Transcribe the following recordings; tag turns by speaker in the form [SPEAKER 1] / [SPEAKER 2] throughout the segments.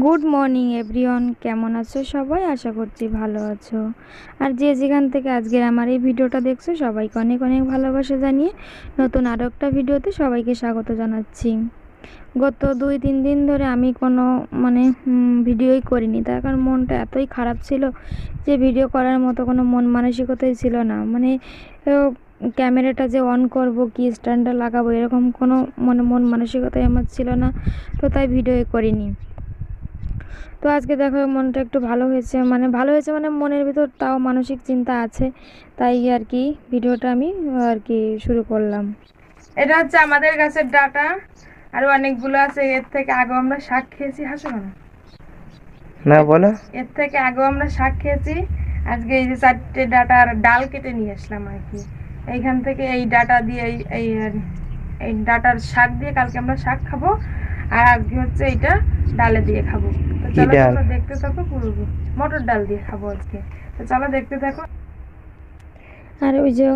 [SPEAKER 1] Good morning everyone, কেমন আছো সবাই? আশা করছি ভালো আছো। আর যে যেখান থেকে আজকের আমার এই ভিডিওটা দেখছো সবাইকে অনেক অনেক ভালোবাসা জানিয়ে নতুন আরও একটা ভিডিওতে সবাইকে স্বাগত জানাচ্ছি। গত 2-3 দিন ধরে আমি কোনো ভিডিওই করিনি, তার কারণ মনটা এতই খারাপ ছিল যে ভিডিও করার মতো কোনো মন মানসিকতাই ছিল না। ক্যামেরাটা যে অন করব, কি স্ট্যান্ডটা লাগাবো, এরকম কোনো মন মানসিকতাই আমার ছিল না, তো তাই ভিডিওই করিনি। তো আজকে দেখো মনটা একটু ভালো হয়েছে, মনের ভিতর তাও মানসিক চিন্তা আছে, তাই আর কি ভিডিওটা আমি আর কি শুরু করলাম। এটা হচ্ছে আমাদের গাছের ডাটা, আরো অনেকগুলো আছে। এর থেকে আগেও আমরা শাক খেয়েছি। হাসো না,
[SPEAKER 2] না বলো।
[SPEAKER 1] এর থেকে আগেও আমরা শাক খেয়েছি। আজকে এই যে 4টে ডাটা আর ডাল কেটে নিয়ে আসলাম আর কি। এইখান থেকে এই ডাটা দিয়ে এই ডাটার শাক দিয়ে কালকে আমরা শাক খাবো, আর আজকে হচ্ছে এইটা ডালে দিয়ে খাবো। তো
[SPEAKER 2] কি
[SPEAKER 1] চলো
[SPEAKER 2] ডাল?
[SPEAKER 1] তোমরা দেখতে থাকো পুরো। মটর ডাল দিয়ে খাবো আজকে, তো চলো দেখতে থাকো। আর ওই যে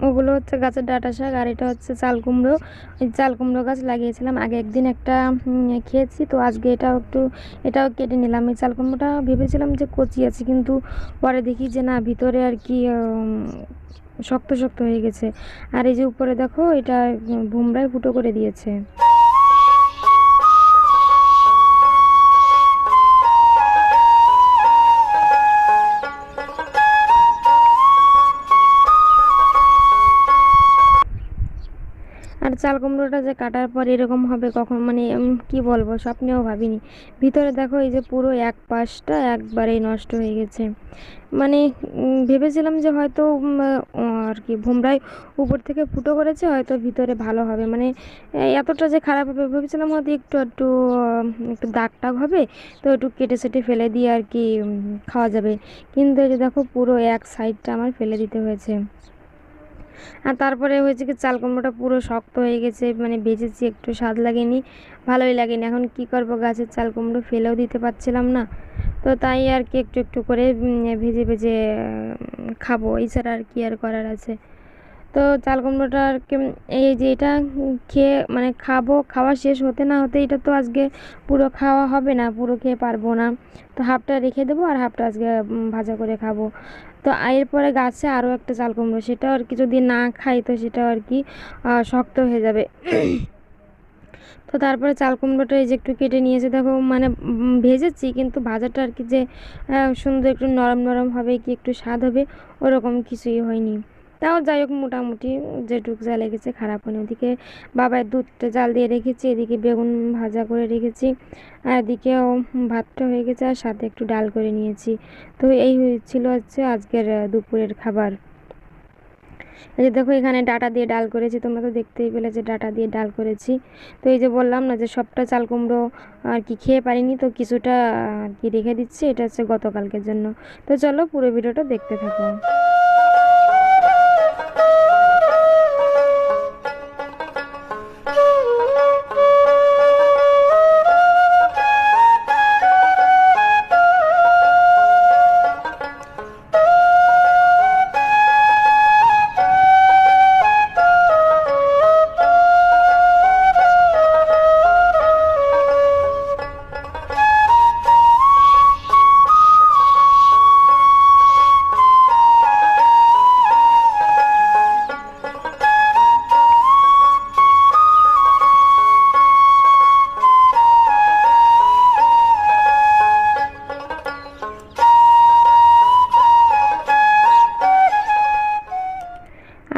[SPEAKER 1] ওগুলো হচ্ছে গাছের ডাঁটা শাক, আর এটা হচ্ছে চাল কুমড়ো। ওই চাল কুমড়ো গাছ লাগিয়েছিলাম আগে, একদিন একটা খেয়েছি, তো আজকে এটাও কেটে নিলাম। এই চাল কুমড়োটা ভেবেছিলাম যে কচি আছে, কিন্তু পরে দেখি যে না, ভিতরে আর কি শক্ত শক্ত হয়ে গেছে। আর এই যে উপরে দেখো, এটা ভুমরায় ফুটো করে দিয়েছে। আর চাল কুমড়োটা যে কাটার পর এরকম হবে কখন, কি বলবো, স্বপ্নেও ভাবিনি। ভিতরে দেখো এই যে পুরো এক পাশটা একবারেই নষ্ট হয়ে গেছে। ভেবেছিলাম যে হয়তো আর কি ভোমরাই উপর থেকে ফুটো করেছে, হয়তো ভিতরে ভালো হবে, এতটা যে খারাপ হবে ভেবেছিলাম, হয়তো একটু একটু একটু দাগ টাগ হবে, তো একটু কেটে সেটে ফেলে দিয়ে আর কি খাওয়া যাবে। কিন্তু এই যে দেখো পুরো এক সাইডটা আমার ফেলে দিতে হয়েছে। আর তারপরে হয়েছে কি, চাল কুমড়োটা পুরো শক্ত হয়ে গেছে, ভেজেছি একটু স্বাদ লাগেনি, ভালোই লাগেনি। এখন কি করব, গাছের চাল কুমড়ো ফেলেও দিতে পারছিলাম না, তো তাই আর কি একটু একটু করে ভেজে ভেজে খাবো, এছাড়া আর কি আর করার আছে। তো চাল কুমড়োটা আর কি এই যে এটা খেয়ে খাবো, খাওয়া শেষ হতে না হতে এটা তো আজকে পুরো খাওয়া হবে না, পুরো খেয়ে পারবো না, তো হাফটা রেখে দেবো আর হাফটা আজকে ভাজা করে খাবো। তো এরপরে গাছে আরও একটা চাল কুমড়ো, সেটাও আর কি যদি না খাই তো সেটাও আর কি শক্ত হয়ে যাবে। তো তারপরে চাল কুমড়োটা এই যে একটু কেটে নিয়েছে, দেখো ভেজেছি, কিন্তু ভাজাটা আর কি যে সুন্দর একটু নরম নরম হবে, কি একটু স্বাদ হবে, ওরকম কিছুই হয়নি। তাও যাই হোক, মোটামুটি যেটুকু যা লেগেছে খারাপ হয়নি। ওদিকে বাবার দুধটা জাল দিয়ে রেখেছি, এদিকে বেগুন ভাজা করে রেখেছি, আর এদিকেও ভাতটা হয়ে গেছে, আর সাথে একটু ডাল করে নিয়েছি। তো এই হয়েছিল হচ্ছে আজকের দুপুরের খাবার। এই যে দেখো এখানে ডাটা দিয়ে ডাল করেছি, তোমরা তো দেখতেই পেলে যে ডাটা দিয়ে ডাল করেছি। তো এই যে বললাম না যে সবটা চাল কুমড়ো আর কি খেয়ে পারিনি, তো কিছুটা আর কি রেখে দিচ্ছি, এটা হচ্ছে গতকালকের জন্য। তো চলো পুরো ভিডিওটা দেখতে থাকো।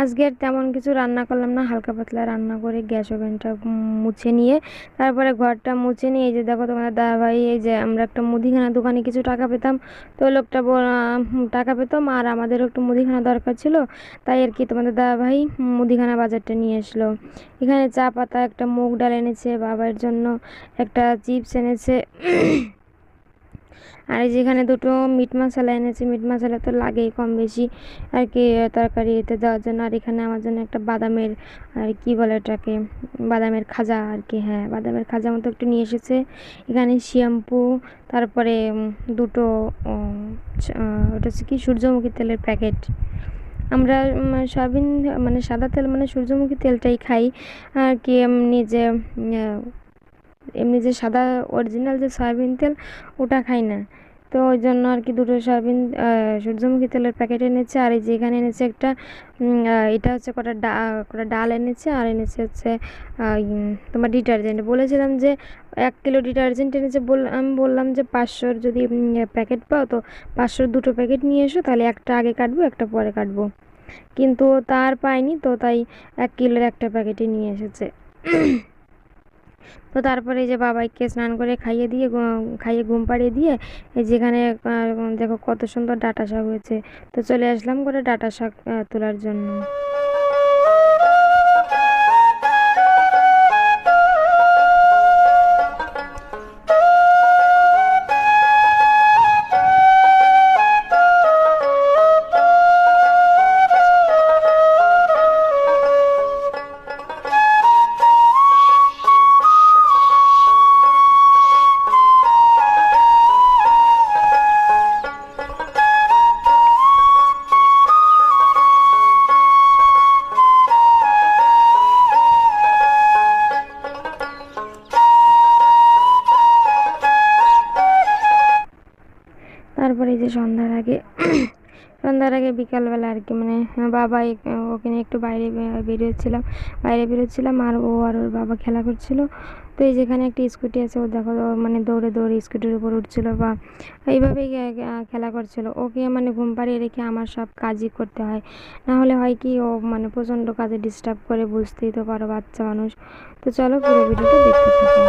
[SPEAKER 1] আজকে আর তেমন কিছু রান্না করলাম না, হালকা পাতলা রান্না করে গ্যাস ওভেনটা মুছে নিয়ে তারপরে ঘরটা মুছে নিয়ে এই যে দেখো তোমাদের দাদাভাই, এই যে আমরা একটা মুদিখানা দোকানে কিছু টাকা পেতাম, তো লোকটা টাকা পেতাম, আর আমাদেরও একটু মুদিখানা দরকার ছিল, তাই আর কি তোমাদের দাদাভাই মুদিখানা বাজারটা নিয়ে আসলো। এখানে চা পাতা, একটা মুগ ডাল এনেছে বাবার জন্য, একটা চিপস এনেছে, আর এই যেখানে দুটো মিট মশলা এনেছি। মিট মশলা তো লাগেই কম বেশি আর কি তরকারিতে দেওয়ার জন্য। আর এখানে আমার জন্য একটা বাদামের, আর কি বলে এটাকে, বাদামের খাজা আর কি, হ্যাঁ বাদামের খাজা মতো একটু নিয়ে এসেছে। এখানে শ্যাম্পু, তারপরে দুটো ওটা হচ্ছে কি সূর্যমুখী তেলের প্যাকেট। আমরা সয়াবিন সাদা তেল সূর্যমুখী তেলটাই খাই আর কি, নিজে এমনি যে সাদা অরিজিনাল যে সয়াবিন তেল ওটা খাই না। তো ওই জন্য আর কি দুটো সয়াবিন সূর্যমুখী তেলের প্যাকেট এনেছে, আর এই যে এখানে এনেছে একটা এটা হচ্ছে কটা ডাল এনেছে, আর এনেছে হচ্ছে তোমার ডিটারজেন্ট। বলেছিলাম যে 1 কিলো ডিটারজেন্ট এনেছে, আমি বললাম যে 500-র যদি প্যাকেট পাও তো 500-র দুটো প্যাকেট নিয়ে এসো, তাহলে একটা আগে কাটবো একটা পরে কাটবো। কিন্তু তার পাইনি, তো তাই 1 কিলোর একটা প্যাকেটই নিয়ে এসেছে। তো তারপরে এই যে বাবাইকে স্নান করে খাইয়ে ঘুম পাড়িয়ে দিয়ে এই যেখানে দেখো কত সুন্দর ডাঁটা শাক হয়েছে। তো চলে আসলাম করে ডাঁটা শাক তোলার জন্য। তারপরে এই যে সন্ধ্যার আগে বিকালবেলা আর কি মানে বাবা ওকে নিয়ে একটু বাইরে বেরোচ্ছিলাম, আর ও আর ওর বাবা খেলা করছিল। তো এই যেখানে একটা স্কুটি আছে, ও দেখো মানে দৌড়ে দৌড়ে স্কুটির উপর উঠছিল বা এইভাবেই খেলা করছিল। ওকে মানে ঘুম পাড়িয়ে রেখে আমার সব কাজই করতে হয়, না হলে হয় কি ও মানে প্রচণ্ড কাজে ডিস্টার্ব করে, বুঝতেই তো পারো বাচ্চা মানুষ। তো চলো পুরো ভিডিওটা দেখতে থাকো।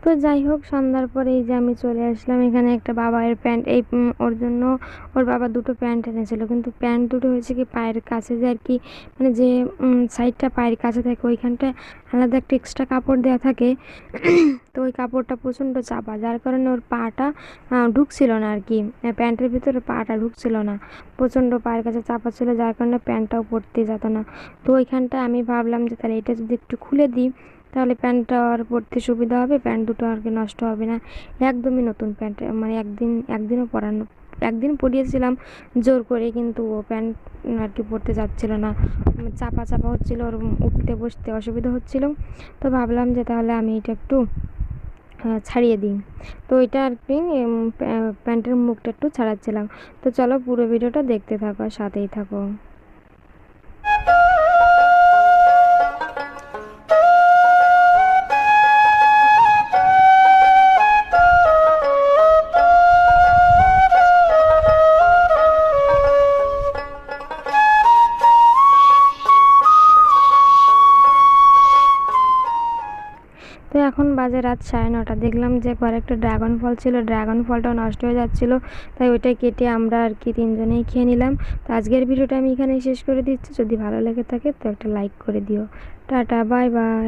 [SPEAKER 1] তো যাই হোক, সন্ধ্যার পরে এই যে আমি চলে আসলাম এখানে একটা বাবার প্যান্ট, ওর জন্য ওর বাবা দুটো প্যান্ট এনেছিল, কিন্তু প্যান্ট দুটো হয়েছে কি পায়ের কাছে যে আর কি মানে যে সাইডটা পায়ের কাছে থাকে ওইখানটায় আলাদা একটা এক্সট্রা কাপড় দেওয়া থাকে। তো ওই কাপড়টা প্রচণ্ড চাপা, যার কারণে ওর পাটা ঢুকছিল না আর কি, প্যান্টের ভিতরে পাটা ঢুকছিল না, প্রচণ্ড পায়ের কাছে চাপা ছিল, যার কারণে প্যান্টটাও পরতে যেত না। তো ওইখানটা আমি ভাবলাম যে তাহলে এটা যদি একটু খুলে দিই তাহলে প্যান্টটা আর পরতে সুবিধা হবে, প্যান্ট দুটো আর কি নষ্ট হবে না। একদমই নতুন প্যান্ট, মানে একদিন পরিয়েছিলাম জোর করে, কিন্তু ও প্যান্ট আর কি পরতে যাচ্ছিল না, চাপা চাপা হচ্ছিল, ওর উঠতে বসতে অসুবিধা হচ্ছিল। তো ভাবলাম যে তাহলে আমি এটা একটু ছাড়িয়ে দিই। তো এটা আর কি প্যান্টের মুখটা একটু ছাড়াচ্ছিলাম। তো চলো পুরো ভিডিওটা দেখতে থাকো, সাথেই থাকো। তো এখন বাজে রাত 9:30। দেখলাম যে ঘরে একটা ড্রাগন ফল ছিল, ড্রাগন ফলটাও নষ্ট হয়ে যাচ্ছিলো, তাই ওইটাই কেটে আমরা আর কি তিনজনেই খেয়ে নিলাম। তো আজকের ভিডিওটা আমি এখানেই শেষ করে দিচ্ছি। যদি ভালো লেগে থাকে তো একটা লাইক করে দিও। Tata, bye bye.